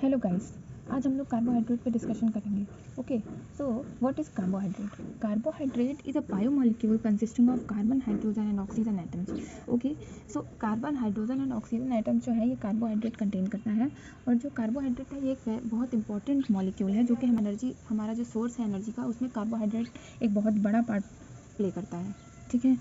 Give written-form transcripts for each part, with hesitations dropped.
Hello guys, आज हम लोग कार्बोहाइड्रेट पे डिस्कशन करेंगे. Okay, so what is carbohydrate? Carbohydrate is a biomolecule consisting of carbon, hydrogen and oxygen atoms. Okay, so carbon, hydrogen and oxygen atoms जो है ये carbohydrate contain करता है. और जो कार्बोहाइड्रेट है ये एक बहुत इंपॉर्टेंट मॉलिक्यूल है जो कि हमारा जो सोर्स है एनर्जी का, उसमें कार्बोहाइड्रेट एक बहुत बड़ा पार्ट प्ले करता है. ठीक है,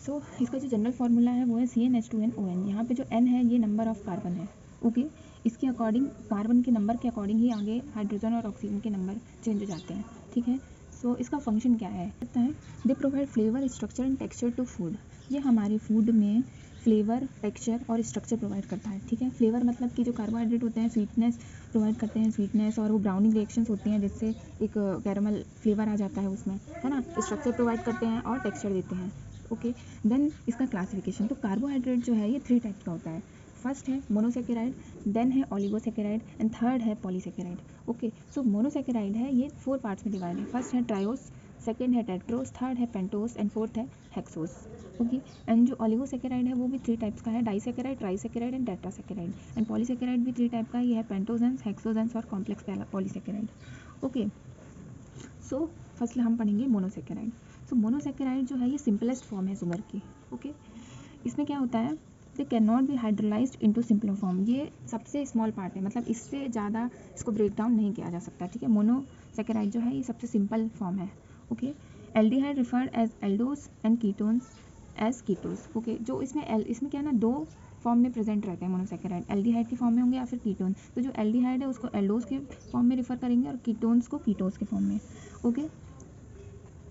सो इसका जो जनरल फार्मूला है वो है CnH2nOn. यहाँ पे जो n है ये नंबर ऑफ कार्बन है. ओके, इसके अकॉर्डिंग कार्बन के नंबर के अकॉर्डिंग ही आगे हाइड्रोजन और ऑक्सीजन के नंबर चेंज हो जाते हैं. ठीक है, सो इसका फंक्शन क्या है? They provide flavour, structure and texture to food. ये हमारे फूड में फ्लेवर, टेक्सचर और स्ट्रक्चर प्रोवाइड करता है. ठीक है, फ्लेवर मतलब कि जो कार्बोहाइड्रेट होते हैं स्वीटनेस प्रोवाइड करते हैं, स्वीटनेस, और वो ब्राउनिंग रिएक्शंस होती हैं जिससे एक कैरामल फ्लेवर आ जाता है उसमें, है ना. स्ट्रक्चर प्रोवाइड करते हैं और टेक्सचर देते हैं. ओके, देन इसका क्लासिफिकेशन. तो कार्बोहाइड्रेट जो है ये 3 टाइप का होता है. फर्स्ट है मोनोसेकेराइड, देन है ओलिगोसेकेराइड एंड थर्ड है पॉलीसेकेराइड. ओके, सो मोनोसेकेराइड है ये 4 पार्ट्स में डिवाइड है. फर्स्ट है ट्रायोस, सेकेंड है टेट्रोस, थर्ड है पेंटोस एंड फोर्थ है हेक्सोस. ओके, एंड जो ओलिगोसेकेराइड है वो भी 3 टाइप्स का है, डाइसेकेराइड, ट्राइसेकेराइड एंड टेट्रासेकेराइड. एंड पॉलीसेकेराइड भी 3 टाइप का है, ये है पेंटोजेंस, हेक्सोजेंस और complex polysaccharide. Okay, so first हम पढ़ेंगे मोनोसेकेराइड. सो मोनोसेकेराइड जो है ये सिंपलेस्ट फॉर्म है शुगर की. ओके, इसमें क्या होता है, they can not be hydrolysed into simpler form. ये सबसे स्मॉल पार्ट है, मतलब इससे ज़्यादा इसको ब्रेक डाउन नहीं किया जा सकता. ठीक है, मोनोसेकेराइड जो है ये सबसे सिंपल फॉर्म है. Okay, aldehyde referred as aldose and ketones as ketose. Okay, जो इसमें क्या है ना, 2 फॉर्म में प्रेजेंट रहते हैं मोनोसेकेराइड. एल्डिहाइड के फॉर्म में होंगे या फिर कीटोन. तो जो एल्डिहाइड है उसको एल्डोस के फॉर्म में रिफर करेंगे और कीटोन्स को कीटोस के फॉर्म में. ओके,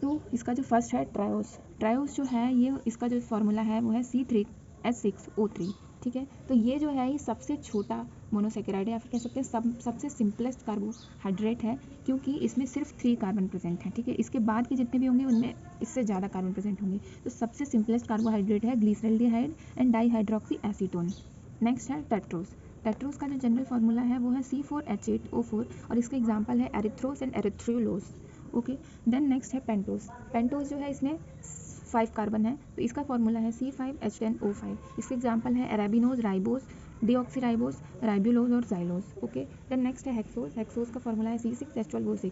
तो इसका जो फर्स्ट है ट्रायोस जो है ये इसका जो फार्मूला है वो है C3H6O3. ठीक है, तो ये जो है ये सबसे छोटा मोनोसेकेराइड है या फिर कह सकते हैं सबसे सिंपलेस्ट कार्बोहाइड्रेट है, क्योंकि इसमें सिर्फ 3 कार्बन प्रेजेंट हैं. ठीक है, इसके बाद के जितने भी होंगे उनमें इससे ज़्यादा कार्बन प्रेजेंट होंगे. तो सबसे सिंपलेस्ट कार्बोहाइड्रेट है glyceraldehyde and dihydroxy acetone. Next है टेट्रोस का जो जनरल फार्मूला है वो है C4H8O4 और इसका एग्जाम्पल है erythrose and erythrulose. Okay, then next है पेंटोस जो है इसमें 5 कार्बन है, तो इसका फार्मूला है C5H10O5. इसके एग्जाम्पल है एराबिनोज, राइबोस, डीऑक्सीराइबोस, राइबुलोज और जाइलोस. ओके, देन नेक्स्ट है हेक्सोस का फार्मूला है C6H12O6.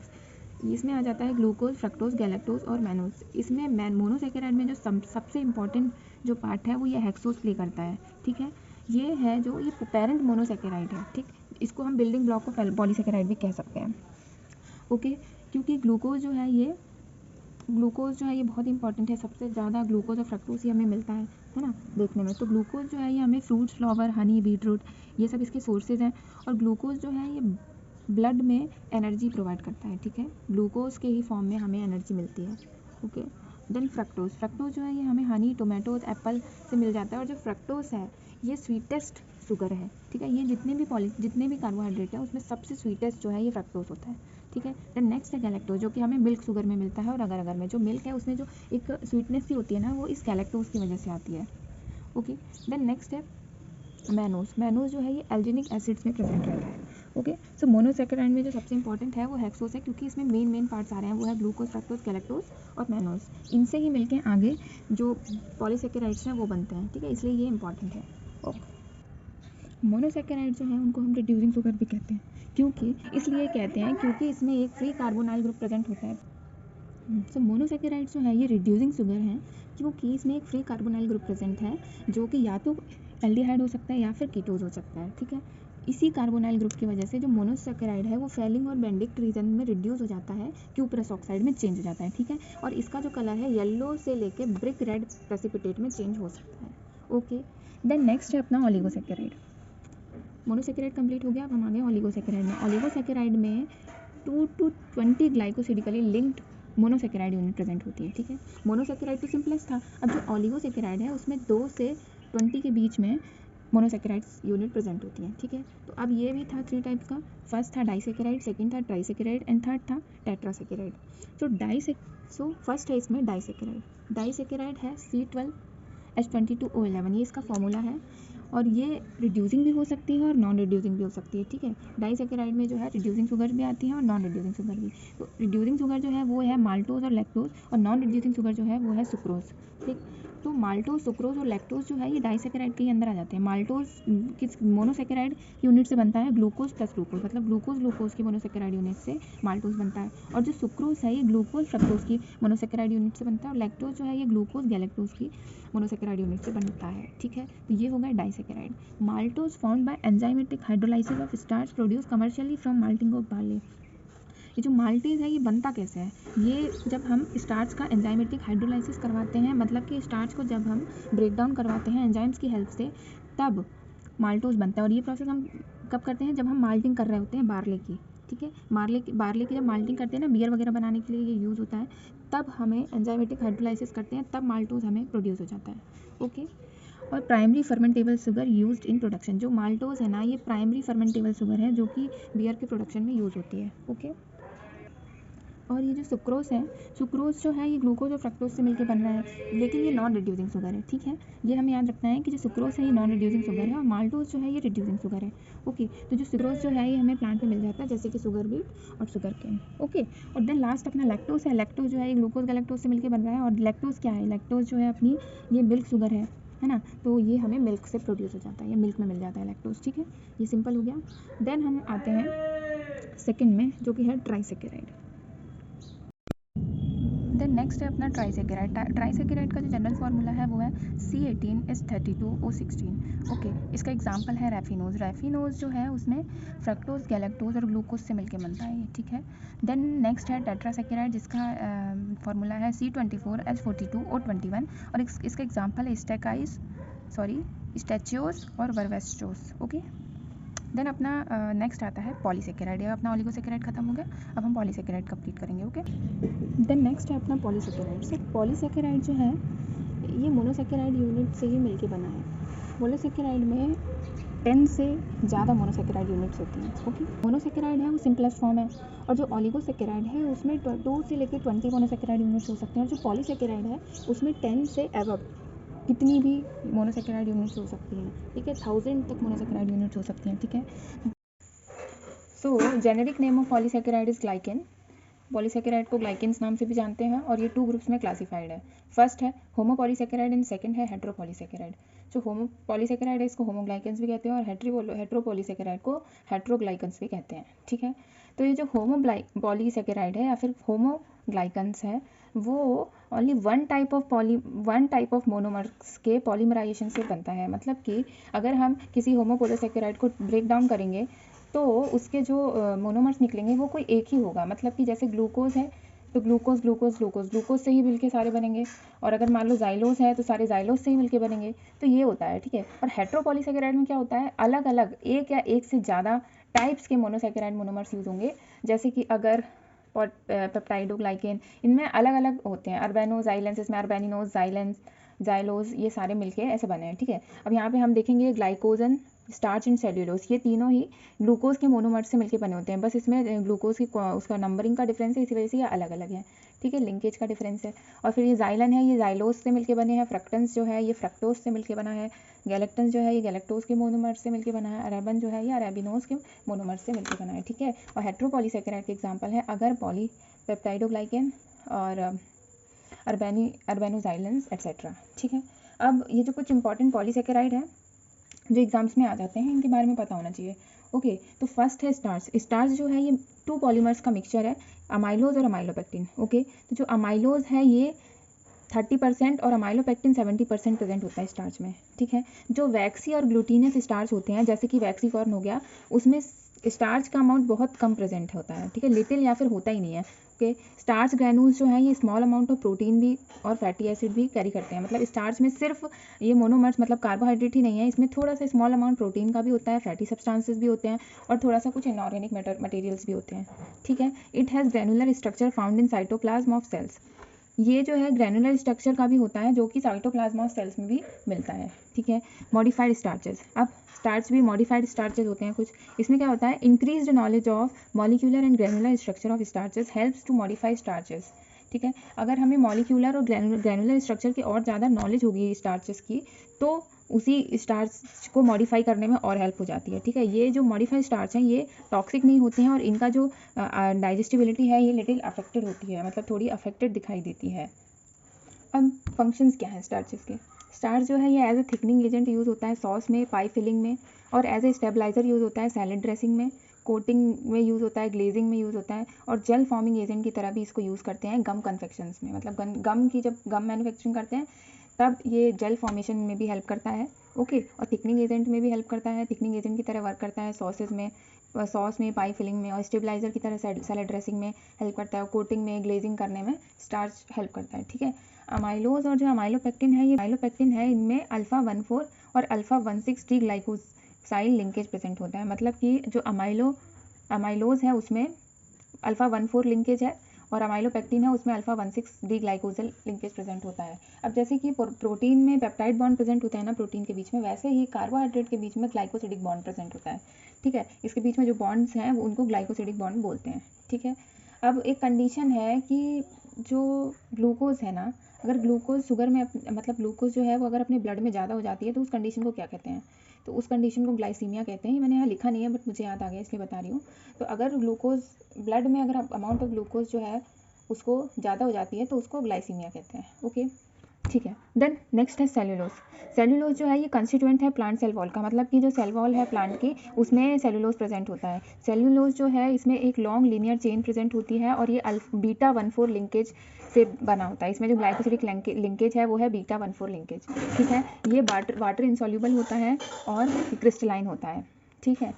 इसमें आ जाता है ग्लूकोज, फ्रक्टोज, गैलेक्टोज और मैनोज. इसमें मोनोसेकेराइड में जो सबसे इंपॉर्टेंट जो पार्ट है वो ये हेक्सोस प्ले करता है. ठीक है, ये है जो ये पेरेंट मोनोसेकेराइड है. ठीक, इसको हम बिल्डिंग ब्लॉक को पॉलीसेकेराइड भी कह सकते हैं. ओके, क्योंकि ग्लूकोज जो है ये बहुत इंपॉर्टेंट है. सबसे ज़्यादा ग्लूकोज और फ्रक्टोज ही हमें मिलता है ना देखने में. तो ग्लूकोज जो है ये हमें फ्रूट्स, फ्लावर, हनी, बीटरूट ये सब इसके सोर्सेज हैं. और ग्लूकोज जो है ये ब्लड में एनर्जी प्रोवाइड करता है. ठीक है, ग्लूकोज के ही फॉर्म में हमें एनर्जी मिलती है. ओके, देन फ्रक्टोज जो है ये हमें हनी, टोमेटोज, एप्पल से मिल जाता है. और जो फ्रक्टोज है ये स्वीटेस्ट शुगर है. ठीक है, ये जितने भी कार्बोहाइड्रेट है उसमें सबसे स्वीटेस्ट जो है ये फ्रक्टोज होता है. ठीक है, देन नेक्स्ट है गैलेक्टोज जो कि हमें मिल्क शुगर में मिलता है. और अगर में जो मिल्क है उसमें जो एक स्वीटनेस सी होती है ना वो इस गैलेक्टोज की वजह से आती है. ओके, देन नेक्स्ट है मैनोज जो है ये एल्जिनिक एसिड्स में प्रेजेंट रहता है. ओके, सो मोनोसेकेराइड में जो सबसे इंपॉर्टेंट है वो हेक्सोस है, क्योंकि इसमें मेन पार्ट्स आ रहे हैं वो है ग्लूकोज, फ्रक्टोज, गैलेक्टोज और मैनोज. इनसे ही मिलके आगे जो पॉलीसेकेराइड्स हैं वो बनते हैं. ठीक है, इसलिए ये इंपॉर्टेंट है. ओके, मोनोसेकेराइड जो है उनको हम रिड्यूसिंग शुगर भी कहते हैं. इसलिए कहते हैं क्योंकि इसमें एक फ्री कार्बोनाइल ग्रुप प्रेजेंट होता है. सो मोनोसेकेराइड जो है ये रिड्यूसिंग शुगर है क्योंकि इसमें एक फ्री कार्बोनाइल ग्रुप प्रेजेंट है जो कि या तो एल्डिहाइड हो सकता है या फिर कीटोज हो सकता है. ठीक है, इसी कार्बोनाइल ग्रुप की वजह से जो मोनोसेकेराइड है वो फेलिंग और बेंडिक्ट रीजन में रिड्यूस हो जाता है, क्यूप्रस ऑक्साइड में चेंज हो जाता है. ठीक है, और इसका जो कलर है येलो से लेके ब्रिक रेड प्रेसिपिटेट में चेंज हो सकता है. ओके, देन नेक्स्ट है अपना ओलिगोसेकेराइड. मोनोसेकेराइड कंप्लीट हो गया, अब हम आ गए ओलिगोसेकेराइड में. ओलिगोसेकेराइड में 2 to 20 ग्लाइकोसिडिकली linked monosaccharide unit present होती है. ठीक है, मोनोसेकेराइड तो सिंपलेस्ट था. अब जो ओलिगोसेकेराइड है उसमें 2 से 20 के बीच में मोनोसेकेराइड्स यूनिट प्रेजेंट होती है. ठीक है, तो अब ये भी था 3 टाइप्स का. फर्स्ट था डाइसेकेराइड, सेकंड था ट्राइसेकेराइड एंड थर्ड था टेट्रासेकेराइड. सो फर्स्ट है इसमें डाइसेकेराइड है C12H22O11. ये इसका फॉर्मूला है और ये रिड्यूसिंग भी हो सकती है और नॉन रिड्यूसिंग भी हो सकती है. ठीक है, डाइसेकेराइड में जो है रिड्यूसिंग शुगर भी आती है और नॉन रिड्यूसिंग शुगर भी. तो रिड्यूसिंग शुगर जो है वो है माल्टोज और लैक्टोज और नॉन रिड्यूसिंग शुगर जो है वो है सुक्रोज. ठीक, तो माल्टोज, सुक्रोज और लैक्टोज जो है ये डाइसैकेराइड के ही अंदर आ जाते हैं। माल्टोज किस मोनोसैकेराइड यूनिट से बनता है, ग्लूकोज प्लस ग्लूकोज, मतलब ग्लूकोज ग्लूकोज की मोनोसैकेराइड यूनिट से माल्टोज बनता है। और जो सुक्रोज है ये ग्लूकोज फ्रक्टोज की मोनोसैकेराइड यूनिट से बनता है, और लैक्टोज जो है ये ग्लूकोज गैलेक्टोज की मोनोसैकेराइड यूनिट से बनता है। ठीक है, तो ये हो गया disaccharide. Maltose formed by enzymatic hydrolysis of starch produce commercially from malting of barley. ये जो माल्टेज है ये बनता कैसे है, ये जब हम स्टार्च का एंजाइमेटिक हाइड्रोलाइसिस करवाते हैं, मतलब कि स्टार्च को जब हम ब्रेक डाउन करवाते हैं एंजाइम्स की हेल्प से, तब माल्टोज बनता है। और ये प्रोसेस हम कब करते हैं, जब हम माल्टिंग कर रहे होते हैं बार्ले की। ठीक है, बार्ले की जब माल्टिंग करते हैं ना, बियर वगैरह बनाने के लिए ये यूज़ होता है, तब हमें एंजाइमेटिक हाइड्रोलाइसिस करते हैं, तब माल्टोज हमें प्रोड्यूस हो जाता है। ओके, और primary fermentable sugar used in production, जो माल्टोज है ना ये प्राइमरी फर्मेंटेबल शुगर है जो कि बियर के प्रोडक्शन में यूज़ होती है। ओके, और ये जो सुक्रोज है, सुक्रोज जो है ये ग्लूकोज और फ्रक्टोज से मिलकर बन रहा है, लेकिन ये नॉन रिड्यूसिंग शुगर है। ठीक है, ये हमें याद रखना है कि जो सुक्रोज है ये नॉन रिड्यूसिंग शुगर है और माल्टोज जो है ये रिड्यूसिंग शुगर है। ओके, तो जो सुक्रोज जो है ये हमें प्लांट में मिल जाता है, जैसे कि शुगर बीट और शुगर केन। ओके, और देन लास्ट अपना लैक्टोज है। लैक्टोज जो है ये ग्लूकोज गैलेक्टोज से मिलकर बन रहा है, और लैक्टोज क्या है, लैक्टोज जो है अपनी ये मिल्क शुगर है ना, तो ये हमें मिल्क से प्रोड्यूस हो जाता है, ये मिल्क में मिल जाता है लैक्टोज। ठीक है, ये सिंपल हो गया। देन हम आते हैं सेकेंड में, जो कि है ट्राइसैकेराइड। देन नेक्स्ट है अपना ट्राइसैकेराइड। ट्राइसैकेराइड का जो जनरल फार्मूला है वो है C18H32O16। ओके, इसका एग्जांपल है रैफिनोज। रैफिनोज जो है उसमें फ्रक्टोज, गैलेक्टोज और ग्लूकोज से मिलके बनता है ये। ठीक है, देन नेक्स्ट है टेट्रासैकेराइड, जिसका फार्मूला है C24H42O21, और इसका एग्जांपल है स्टैचियोस और वर्वेस्टोस। ओके, देन अपना नेक्स्ट आता है पॉलीसैकेराइड। ये अपना ओलिगोसैकेराइड खत्म हो गया, अब हम पॉलीसैकेराइड कंप्लीट करेंगे। ओके, देन नेक्स्ट है अपना पॉलीसैकेराइड। सो पॉलीसैकेराइड जो है ये मोनोसैकेराइड यूनिट से ही मिलके बना है। मोनोसैकेराइड में 10 से ज़्यादा मोनोसैकेराइड यूनिट्स होती हैं। ओके, मोनोसैकेराइड है वो सिंपलेस्ट फॉर्म है, और जो ओलिगोसैकेराइड है उसमें 2 से लेकर 20 मोनोसैकेराइड यूनिट्स हो सकते हैं, और जो पॉलीसैकेराइड है उसमें 10 से अबव कितनी भी मोनोसैकेराइड यूनिट्स हो सकती हैं। ठीक है, 1000 तक मोनोसैकेराइड यूनिट्स हो सकती हैं। ठीक है, so generic name of polysaccharide is glycan. Polysaccharide को ग्लाइकेन्स नाम से भी जानते हैं, और ये 2 ग्रुप्स में क्लासिफाइड है। फर्स्ट है होमोपॉलीसैकेराइड एंड सेकंड है हेट्रोपॉलीसैकेराइड। जो होमोपॉलीसैकेराइड है इसको होमोग्लाइकेन्स भी कहते हैं, और हेट्रोपॉलीसैकेराइड को हेट्रोग्लाइकेन्स भी कहते हैं। ठीक है, तो ये जो होमोपॉलीसैकेराइड है या फिर होमोग्लाइकेन्स है, वो only one type of monomers के पॉलीमराइजेशन से बनता है। मतलब कि अगर हम किसी होमोपॉलीसैकेराइड को ब्रेक डाउन करेंगे तो उसके जो मोनोमर्स निकलेंगे वो कोई एक ही होगा। मतलब कि जैसे ग्लूकोज है तो ग्लूकोज से ही मिलके सारे बनेंगे, और अगर मान लो जाइलोस है तो सारे जाइलोस से ही मिलके बनेंगे। तो ये होता है। ठीक है, और हेट्रोपॉलीसैकेराइड में क्या होता है, अलग अलग एक या एक से ज़्यादा टाइप्स के मोनोसैकेराइड मोनोमर्स यूज़ होंगे। जैसे कि अगर पेप्टाइडोग्लाइकेन, इनमें अलग अलग होते हैं, अर्बेनोजाइलेंस, इसमें अर्बेनिनोज, जाइलोज, ये सारे मिलके ऐसे बने हैं। ठीक है, अब यहाँ पे हम देखेंगे ग्लाइकोजन, स्टार्च एंड सेल्यूलोज, ये तीनों ही ग्लूकोज के मोनोमर्स से मिलके बने होते हैं। बस इसमें ग्लूकोज की उसका नंबरिंग का डिफरेंस है, इसी वजह से ये अलग अलग है। ठीक है, लिंकेज का डिफरेंस है। और फिर ये जाइलन है, ये जाइलोज से मिलके बने हैं। फ्रक्टेंस जो है ये फ्रक्टोज से मिलके बना है। गैलेक्टन्स जो है ये गैलेक्टोज के मोनोमर्स से मिलके बना है। अरेबन जो है ये अरेबिनोज के मोनोमर्स से मिलके बना है। ठीक है, और हेट्रोपॉलीसैकेराइड के एग्जाम्पल है अगर पेप्टाइडोग्लाइकेन और अर्बेनोजाइलेंस एट्सेट्रा। ठीक है, अब ये जो कुछ इंपॉर्टेंट पॉलीसैकेराइड है जो एग्जाम्स में आ जाते हैं, इनके बारे में पता होना चाहिए। ओके, तो फर्स्ट है स्टार्च। स्टार्च जो है ये 2 पॉलीमर्स का मिक्सचर है, अमाइलोज और अमाइलोपेक्टिन। ओके, तो जो अमाइलोज है ये 30% और अमाइलोपेक्टिन 70% प्रेजेंट होता है स्टार्च में। ठीक है, जो वैक्सी और ग्लूटीनियस स्टार्च होते हैं, जैसे कि वैक्सी कॉर्न हो गया, उसमें स्टार्च का अमाउंट बहुत कम प्रेजेंट होता है। ठीक है, लिटिल या फिर होता ही नहीं है। ओके, स्टार्च ग्रैन्यूल्स जो है ये स्मॉल अमाउंट ऑफ प्रोटीन भी और फैटी एसिड भी कैरी करते हैं। मतलब स्टार्च में सिर्फ ये मोनोमर्स मतलब कार्बोहाइड्रेट ही नहीं है, इसमें थोड़ा सा स्मॉल अमाउंट प्रोटीन का भी होता है, फैटी सब्सटेंसेस भी होते हैं, और थोड़ा सा कुछ इनऑर्गेनिक मटेरियल्स भी होते हैं। ठीक है, it has granular structure found in cytoplasm of cells. ये जो है ग्रैनुलर स्ट्रक्चर का भी होता है, जो कि साइटोप्लाज्म ऑफ सेल्स में भी मिलता है। ठीक है, मॉडिफाइड स्टार्चेस। अब स्टार्च भी मॉडिफाइड स्टार्चेस होते हैं कुछ। इसमें क्या होता है, increased knowledge of molecular and granular structure of starches helps to modify starches. ठीक है, अगर हमें मॉलिक्यूलर और ग्रैनुलर स्ट्रक्चर की और ज़्यादा नॉलेज होगी स्टार्चेस की, तो उसी स्टार्च को मॉडिफाई करने में और हेल्प हो जाती है। ठीक है, ये जो मॉडिफाइड स्टार्च हैं ये टॉक्सिक नहीं होते हैं, और इनका जो डाइजेस्टिबिलिटी है ये लिटिल अफेक्टेड होती है, मतलब थोड़ी अफेक्टेड दिखाई देती है। अब फंक्शंस क्या हैं स्टार्चेस के? स्टार्च जो है ये as a thickening agent use होता है सॉस में, पाई फिलिंग में, और एज ए स्टेबलाइजर यूज़ होता है सैलड ड्रेसिंग में, कोटिंग में यूज़ होता है, ग्लेजिंग में यूज़ होता है, और जेल फॉर्मिंग एजेंट की तरह भी इसको यूज़ करते हैं गम कन्फेक्शंस में। मतलब गम की जब गम मैन्युफैक्चरिंग करते हैं तब ये जेल फॉर्मेशन में भी हेल्प करता है। ओके, और थिकनिंग एजेंट में भी हेल्प करता है, थिकनिंग एजेंट की तरह वर्क करता है सॉस में, पाई फिलिंग में, और स्टेबलाइजर की तरह सैलड ड्रेसिंग में हेल्प करता है, और कोटिंग में, ग्लेजिंग करने में स्टार्च हेल्प करता है। ठीक है, अमाइलोज और जो अमाइलोपेक्टिन है, ये अमाइलोपेक्टिन है, इनमें अल्फा 14 और अल्फा 16 ग्लाइकोसाइल लिंकेज प्रेजेंट होता है। मतलब कि जो अमाइलोज है उसमें अल्फा 14 लिंकेज है, और अमाइलोपेक्टिन है उसमें अल्फा 16 डी ग्लाइकोजल लिंकेज प्रेजेंट होता है। अब जैसे कि प्रोटीन में पेप्टाइड बॉन्ड प्रेजेंट होता है ना प्रोटीन के बीच में, वैसे ही कार्बोहाइड्रेट के बीच में ग्लाइकोसिडिक बॉन्ड प्रेजेंट होता है। ठीक है, इसके बीच में जो बॉन्ड्स हैं उनको ग्लाइकोसिडिक बॉन्ड बोलते हैं। ठीक है, अब एक कंडीशन है कि जो ग्लूकोज है ना, अगर ग्लूकोज शुगर में मतलब ग्लूकोज जो है वो अगर अपने ब्लड में ज़्यादा हो जाती है तो उस कंडीशन को क्या कहते हैं? तो उस कंडीशन को ग्लाइसीमिया कहते हैं। मैंने यहाँ लिखा नहीं है बट मुझे याद आ गया इसलिए बता रही हूँ। तो अगर ग्लूकोज ब्लड में अगर अमाउंट ऑफ ग्लूकोज जो है उसको ज़्यादा हो जाती है तो उसको ग्लाइसीमिया कहते हैं। ओके, ठीक है। देन नेक्स्ट है सेल्यूलोज। सेल्यूलोज जो है ये कंस्टिट्यूएंट है प्लांट सेल वॉल का, मतलब कि जो सेल वॉल है प्लांट की उसमें सेल्यूलोज प्रेजेंट होता है। सेल्यूलोज जो है इसमें एक लॉन्ग लीनियर चेन प्रेजेंट होती है, और ये बीटा 14 लिंकेज से बना होता है। इसमें जो ग्लाइकोसिडिक लिंकेज है वो है बीटा 14 लिंकेज। ठीक है, ये वाटर इंसॉल्युबल होता है और क्रिस्टलाइन होता है। ठीक है,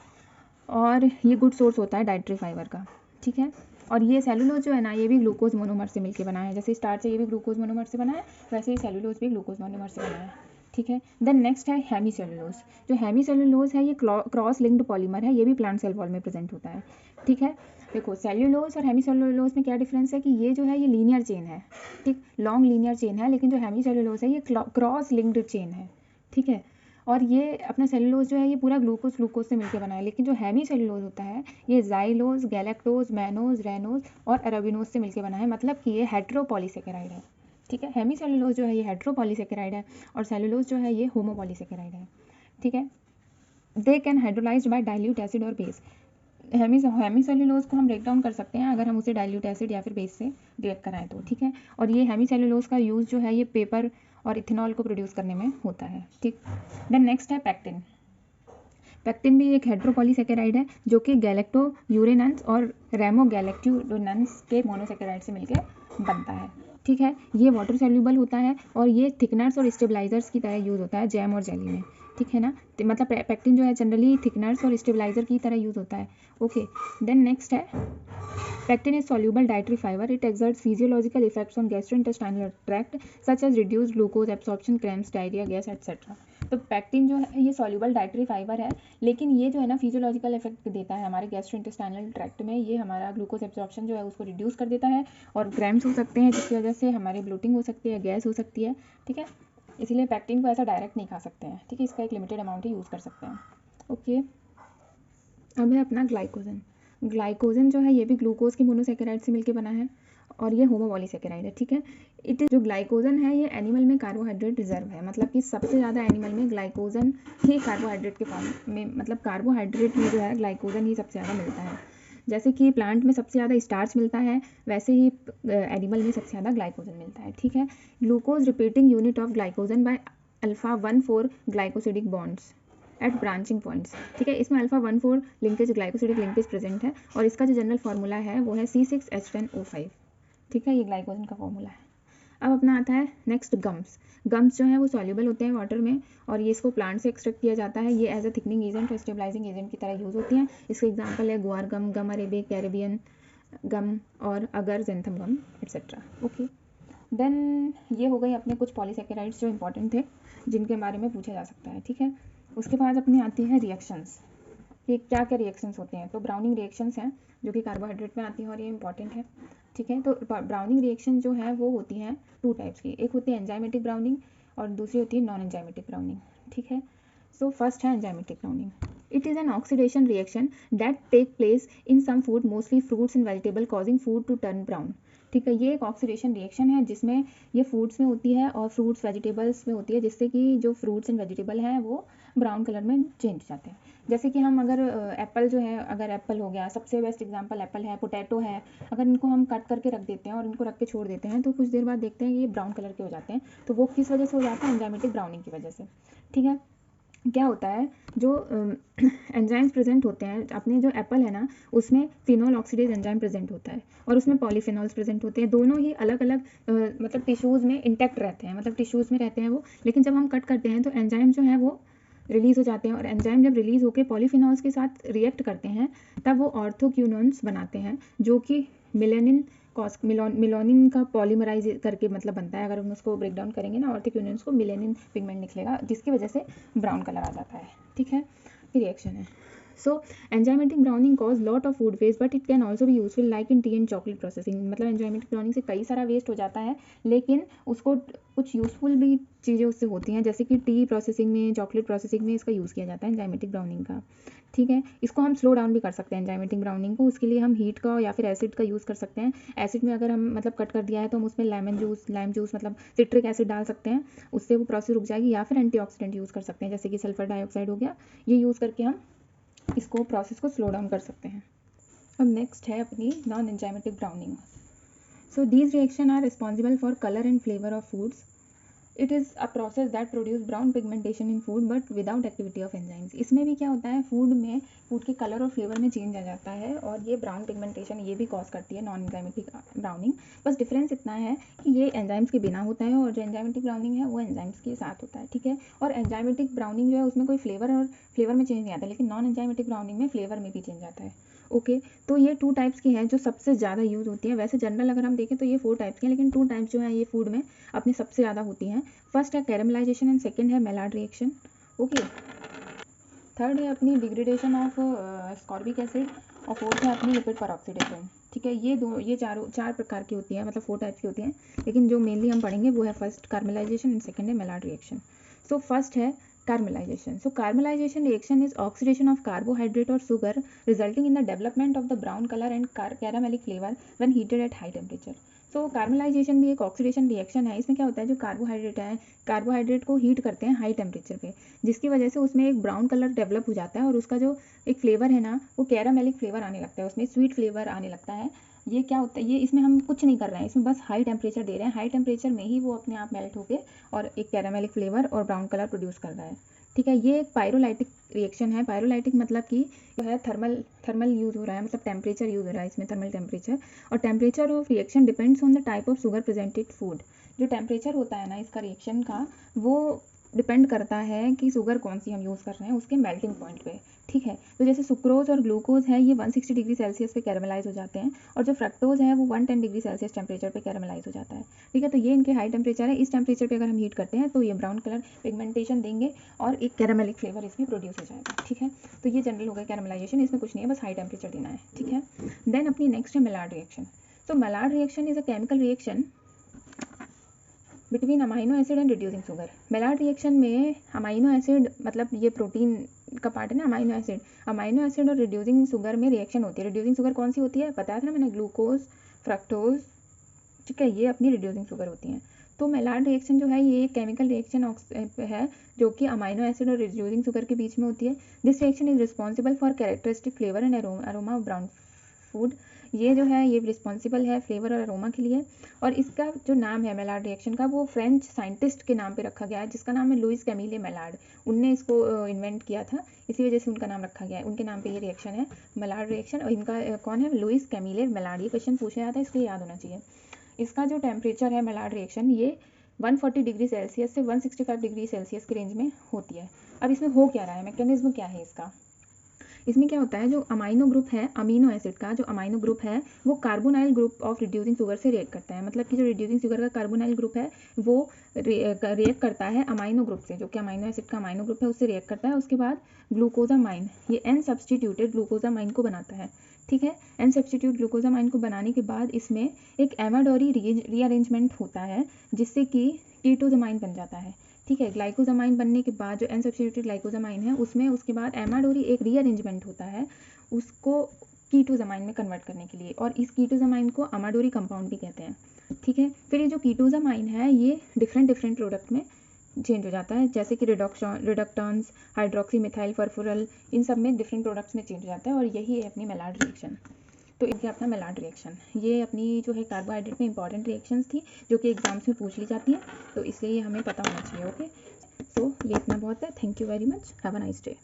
और ये गुड सोर्स होता है डाइट्री फाइबर का। ठीक है, और ये सेलुलोज जो है ना ये भी ग्लूकोज मोनोमर से मिलकर बना है। जैसे स्टार्च है ये भी ग्लूकोज मोनोमर से बना है, वैसे ही सेलुलोज भी ग्लूकोज मोनोमर से बना है। ठीक है, देन नेक्स्ट है हेमी सेलुलोज। जो हेमी सेलुलोज है ये क्रॉस लिंक्ड पॉलीमर है, ये भी प्लांट सेल वॉल में प्रेजेंट होता है। ठीक है, देखो सेल्यूलोज और हेमी सेलुलोज में क्या डिफरेंस है कि ये जो है ये लीनियर चेन है, ठीक, लॉन्ग लीनियर चेन है, लेकिन जो हेमी सेलुलोज है ये क्रॉस लिंक्ड चेन है। ठीक है, और ये अपना सेलुलोज जो है ये पूरा ग्लूकोज से मिलकर बना है, लेकिन जो हेमी सेलुलोज होता है ये जाइलोज, गैलेक्टोज, मैनोज, रेनोज और अरेबिनोज से मिलकर बना है। मतलब कि ये हेट्रोपॉलीसेकेराइड है। ठीक है, हेमी सेलुलोज जो है ये हेट्रोपॉलीसेकेराइड है, और सेलुलोज जो है ये होमोपॉलीसेकेराइड है। ठीक है, they can hydrolysed bye dilute acid और बेस। हेमी सेलुलोज को हम ब्रेक डाउन कर सकते हैं अगर हम उसे डाइल्यूट एसिड या फिर बेस से रिएक्ट कराएं तो। ठीक है, और ये हेमी सेलुलोज का यूज़ जो है ये पेपर और इथेनॉल को प्रोड्यूस करने में होता है। ठीक, देन नेक्स्ट है पैक्टिन। पैक्टिन भी एक हेट्रोपॉलीसेकेराइड है जो कि गैलेक्टोयूरेनन्स और रेमोगैलेक्टोयूरेनन्स के मोनोसेकेराइड से मिलकर बनता है। ठीक है, ये वाटर सॉल्युबल होता है और ये थिकनर्स और स्टेबलाइजर्स की तरह यूज़ होता है जैम और जेली में। ठीक है ना, मतलब पैक्टिन जो है जनरली थिकनर्स और स्टेबलाइजर की तरह यूज़ होता है। ओके, देन नेक्स्ट है pectin is soluble dietary fiber. It exerts physiological effects on gastrointestinal tract such as reduced glucose absorption, cramps, diarrhea, gas etc. तो पैक्टिन जो है ये soluble dietary fiber है, लेकिन ये जो है ना फिजियोलॉजिकल इफेक्ट देता है हमारे गैस्ट्रोइंटेस्टाइनल ट्रैक्ट में। ये हमारा ग्लूकोज एब्जॉर्प्शन जो है उसको रिड्यूस कर देता है, और क्रैम्प्स हो सकते हैं जिसकी वजह से हमारी ब्लोटिंग हो सकती है, गैस हो सकती है। ठीक है, इसीलिए पैक्टिन को ऐसा डायरेक्ट नहीं खा सकते हैं। ठीक है, इसका एक लिमिटेड अमाउंट ही यूज़ कर सकते हैं। ओके, अब है अपना ग्लाइकोजन। ग्लाइकोजन जो है ये भी ग्लूकोज के मोनोसेकेराइड से मिलकर बना है, और ये होमोपॉलीसेकेराइड है। ठीक है, जो ग्लाइकोजन है ये एनिमल में कार्बोहाइड्रेट रिजर्व है, मतलब कि सबसे ज़्यादा एनिमल में ग्लाइकोजन ही कार्बोहाइड्रेट के फॉर्म में, मतलब कार्बोहाइड्रेट में जो है ग्लाइकोजन ही सबसे ज़्यादा मिलता है। जैसे कि प्लांट में सबसे ज़्यादा स्टार्च मिलता है, वैसे ही एनिमल में सबसे ज़्यादा ग्लाइकोजन मिलता है। ठीक है, glucose repeating unit of glycogen by alpha 14 glycosidic bonds eight branching points. ठीक है, इसमें alpha 14 linkage glycosidic linkage present है, और इसका जो जनरल फार्मूला है वो है C6H10O5। ठीक है, ये ग्लाइकोजन का फार्मूला है। अब अपना आता है नेक्स्ट गम्स। गम्स जो है वो सॉल्युबल होते हैं वाटर में, और ये इसको प्लांट से एक्सट्रैक्ट किया जाता है। ये एज अ थिकनिंग एजेंट और स्टेबलाइजिंग एजेंट की तरह यूज़ होती हैं। इसके एग्जाम्पल है गुआर गम, गम अरेबिक, कैरेबियन गम और अगर जेंथम गम एक्सेट्रा। ओके, देन ये हो गई अपने कुछ पॉलीसेकेराइड्स जो इंपॉर्टेंट थे जिनके बारे में पूछा जा सकता है। ठीक है, उसके बाद अपनी आती है रिएक्शंस। ये क्या क्या रिएक्शंस होते हैं? तो ब्राउनिंग रिएक्शंस हैं जो कि कार्बोहाइड्रेट में आती हैं और ये इंपॉर्टेंट है। ठीक है, तो ब्राउनिंग रिएक्शन जो है वो होती हैं 2 टाइप्स की। एक होती है एंजाइमेटिक ब्राउनिंग और दूसरी होती है नॉन एंजाइमेटिक ब्राउनिंग। ठीक है, सो फर्स्ट है enzymatic browning. It is an oxidation reaction that take place in some food, mostly fruits and vegetable, causing food to turn brown. ठीक है, ये एक ऑक्सीडेशन रिएक्शन है जिसमें ये फूड्स में होती है और फ्रूट्स वेजिटेबल्स में होती है, जिससे कि जो फ्रूट्स एंड वेजिटेबल हैं वो ब्राउन कलर में चेंज हो जाते हैं। जैसे कि हम अगर एप्पल जो है, अगर एप्पल हो गया, सबसे बेस्ट एग्जांपल एप्पल है, पोटैटो है, अगर इनको हम कट करके रख देते हैं और इनको रख के छोड़ देते हैं तो कुछ देर बाद देखते हैं ये ब्राउन कलर के हो जाते हैं। तो वो किस वजह से हो जाता है? एंजाइमेटिक ब्राउनिंग की वजह से। ठीक है, क्या होता है, जो एंजाइम्स प्रेजेंट होते हैं अपने जो एप्पल है ना, उसमें फिनोल ऑक्सीडेज एंजाइम प्रेजेंट होता है और उसमें पॉलीफिनॉल्स प्रेजेंट होते हैं। दोनों ही अलग अलग मतलब टिश्यूज़ में इंटैक्ट रहते हैं, मतलब टिश्यूज़ में रहते हैं वो, लेकिन जब हम कट करते हैं तो एंजाइम जो है वो रिलीज़ हो जाते हैं और एंजाइम जब रिलीज़ होकर पॉलीफिनॉल्स के साथ रिएक्ट करते हैं तब वो ऑर्थोक्यूनोन्स बनाते हैं, जो कि मिलेनिन मिलोनिन का पॉलीमराइज करके मतलब बनता है। अगर हम उसको ब्रेक डाउन करेंगे ना, ऑर्थोक्यूनोन्स को, मिलेनिन पिगमेंट निकलेगा जिसकी वजह से ब्राउन कलर आ जाता है। ठीक है, ये रिएक्शन है। So enzymatic browning cause lot of food waste but it can also be useful like in tea and chocolate processing. मतलब एंजाइमेटिक ब्राउनिंग से कई सारा वेस्ट हो जाता है, लेकिन उसको कुछ यूजफुल भी चीज़ें उससे होती हैं, जैसे कि टी प्रोसेसिंग में, चॉकलेट प्रोसेसिंग में इसका यूज़ किया जाता है एंजाइमेटिक ब्राउनिंग का। ठीक है, इसको हम स्लो डाउन भी कर सकते हैं एंजाइमेटिक ब्राउनिंग को। उसके लिए हम हीट का या फिर एसिड का यूज़ कर सकते हैं। एसिड में अगर हम मतलब कट कर दिया है तो हम उसमें लाइम जूस मतलब सिट्रिक एसिड डाल सकते हैं, उससे वो प्रोसेस रुक जाएगी। या फिर एंटीऑक्सीडेंट यूज़ कर सकते हैं, जैसे कि सल्फर डाइऑक्साइड हो गया, ये यूज़ करके हम इसको प्रोसेस को स्लो डाउन कर सकते हैं। अब नेक्स्ट है अपनी non enzymatic browning. So these reaction are responsible for colour and flavour of foods. It is a process that produce brown pigmentation in food but without activity of enzymes. इसमें भी क्या होता है, फूड के colour और flavour में change आ जाता है और ये ब्राउन पिगमेंटेशन ये भी कॉज करती है नॉन एंजाइमेटिक ब्राउनिंग। बस डिफरेंस इतना है कि ये एंजाइम्स के बिना होता है और जो एंजाइमेटिक ब्राउनिंग है वो एंजाइम्स के साथ होता है। ठीक है, और एंजाइमेटिक ब्राउनिंग जो है उसमें कोई फ्लेवर में चेंज नहीं आता, लेकिन नॉन एंजाइमेटिक ब्राउनिंग में फ्लेवर में भी चेंज आता है। ओके, तो ये 2 टाइप्स की हैं जो सबसे ज़्यादा यूज़ होती हैं। वैसे जनरल अगर हम देखें तो ये 4 टाइप्स की हैं, लेकिन 2 टाइप्स जो हैं ये फूड में अपने सबसे ज़्यादा होती हैं। फर्स्ट है कैरेमलाइजेशन एंड सेकंड है मेलार्ड रिएक्शन। ओके, थर्ड है अपनी डिग्रेडेशन ऑफ स्कॉर्बिक एसिड और फोर्थ है अपनी लिपिड परऑक्सीडेशन। ठीक है, ये चार प्रकार की होती है, मतलब 4 टाइप्स की होती हैं, लेकिन जो मेनली हम पढ़ेंगे वो है फर्स्ट कैरेमलाइजेशन एंड सेकंड है मेलार्ड रिएक्शन। सो फर्स्ट है caramelization. So caramelization reaction is oxidation of carbohydrate or sugar resulting in the development of the brown color and caramelic flavor when heated at high temperature. So caramelization भी एक oxidation reaction है। इसमें क्या होता है, जो carbohydrate को heat करते हैं हाई टेम्परेचर पे, जिसकी वजह से उसमें एक ब्राउन कलर डेवलप हो जाता है और उसका जो एक फ्लेवर है ना, वो कैरामेलिक फ्लेवर आने लगता है, उसमें स्वीट फ्लेवर आने लगता है। ये क्या होता है, ये इसमें हम कुछ नहीं कर रहे हैं, इसमें बस हाई टेम्परेचर दे रहे हैं, हाई टेम्परेचर में ही वो अपने आप मेल्ट होके और एक कैरामेलिक फ्लेवर और ब्राउन कलर प्रोड्यूस कर रहा है। ठीक है, ये एक पायरोलाइटिक रिएक्शन है। पायरोलाइटिक मतलब कि जो है थर्मल यूज़ हो रहा है, मतलब टेम्परेचर यूज़ हो रहा है इसमें, थर्मल टेम्परेचर। और temperature of reaction depends on the type of sugar presented food. जो टेम्परेचर होता है ना इसका रिएक्शन का, वो डिपेंड करता है कि शुगर कौन सी हम यूज़ कर रहे हैं उसके मेल्टिंग पॉइंट पे। ठीक है, तो जैसे सुक्रोज और ग्लूकोज है, ये 160 डिग्री सेल्सियस पे कैरामलाइज हो जाते हैं, और जो फ्रक्टोज है वो 110 डिग्री सेल्सियस टेम्परेचर पे कैरामलाइज हो जाता है। ठीक है, तो ये इनके हाई टेम्परेचर है। इस टेम्परेचर पे अगर हम हीट करते हैं तो ये ब्राउन कलर पिगमेंटेशन देंगे और एक कैरामेलिक फ्लेवर इसमें प्रोड्यूस हो जाएगा। ठीक है, तो ये जनरल हो गया कैरामलाइजेशन, इसमें कुछ नहीं है, बस हाई टेम्परेचर देना है। ठीक है, देन अपनी नेक्स्ट है Maillard reaction. So Maillard reaction is a chemical reaction between amino acid and reducing sugar. Maillard reaction में अमाइनो एसिड मतलब ये प्रोटीन का पार्ट है ना, अमाइनो एसिड और रिड्यूसिंग शुगर में रिएक्शन होती है। रिड्यूसिंग शुगर कौन सी होती है, बताया था ना मैंने, ग्लूकोज, फ्रक्टोज। ठीक है, ये अपनी रिड्यूसिंग शुगर होती हैं। तो मेलार्ड रिएक्शन जो है ये एक केमिकल रिएक्शन है जो कि अमाइनो एसिड और रिड्यूसिंग शुगर के बीच में होती है। This reaction is responsible for characteristic flavour and aroma of brown food. ये जो है ये रिस्पॉन्सिबल है फ्लेवर और अरोमा के लिए। और इसका जो नाम है मेलार्ड रिएक्शन का, वो फ्रेंच साइंटिस्ट के नाम पे रखा गया है, जिसका नाम है लुइस कैमिले मेलार्ड। उनने इसको इन्वेंट किया था, इसी वजह से उनका नाम रखा गया है, उनके नाम पे ये रिएक्शन है मेलार्ड रिएक्शन। और इनका कौन है, लुइस कैमिले मेलार्ड। ये क्वेश्चन पूछा जाता है, इसलिए याद होना चाहिए। इसका जो टेम्परेचर है मेलार्ड रिएक्शन, ये 140 डिग्री सेल्सियस से 165 डिग्री सेल्सियस के रेंज में होती है। अब इसमें हो क्या रहा है, मैकेनिज्म क्या है इसका। इसमें क्या होता है, जो अमाइनो ग्रुप है, अमीनो एसिड का जो अमाइनो ग्रुप है, वो carbonyl group of reducing sugar से रिएक्ट करता है। मतलब कि जो रिड्यूसिंग शुगर का कार्बोनाइल ग्रुप है वो रिएक्ट करता है अमाइनो ग्रुप से, जो कि अमाइनो एसिड का अमाइनो ग्रुप है, उससे रिएक्ट करता है। उसके बाद ग्लूकोजामाइन, ये एन सब्सटीट्यूटेड ग्लूकोजामाइन को बनाता है। ठीक है, एन सब्सटीट्यूट ग्लूकोजामाइन को बनाने के बाद इसमें एक एमाडोरी रीअरेंजमेंट होता है, जिससे कि कीटोजामाइन बन जाता है। ठीक है, ग्लाइकोजामाइन बनने के बाद जो एन सब्स्टिट्यूटेड ग्लाइकोजामाइन है उसमें उसके बाद एमाडोरी एक रीअरेंजमेंट होता है, उसको कीटोजामाइन में कन्वर्ट करने के लिए, और इस कीटोजामाइन को अमाडोरी कंपाउंड भी कहते हैं, ठीक है। फिर ये जो कीटोजामाइन है ये डिफरेंट प्रोडक्ट में चेंज हो जाता है, जैसे कि रिडक्टेंस, हाइड्रोक्सी मिथाइल फॉस्फोरल, इन सब में डिफरेंट प्रोडक्ट्स में चेंज हो जाता है, और यही है अपनी मेलार्ड रिएक्शन। तो इनके अपना मेलार्ड रिएक्शन, ये अपनी जो है कार्बोहाइड्रेट में इंपॉर्टेंट रिएक्शंस थी जो कि एग्जाम्स में पूछ ली जाती है, तो इसलिए हमें पता होना चाहिए। ओके, सो ये इतना बहुत है। Thank you very much, have a nice day.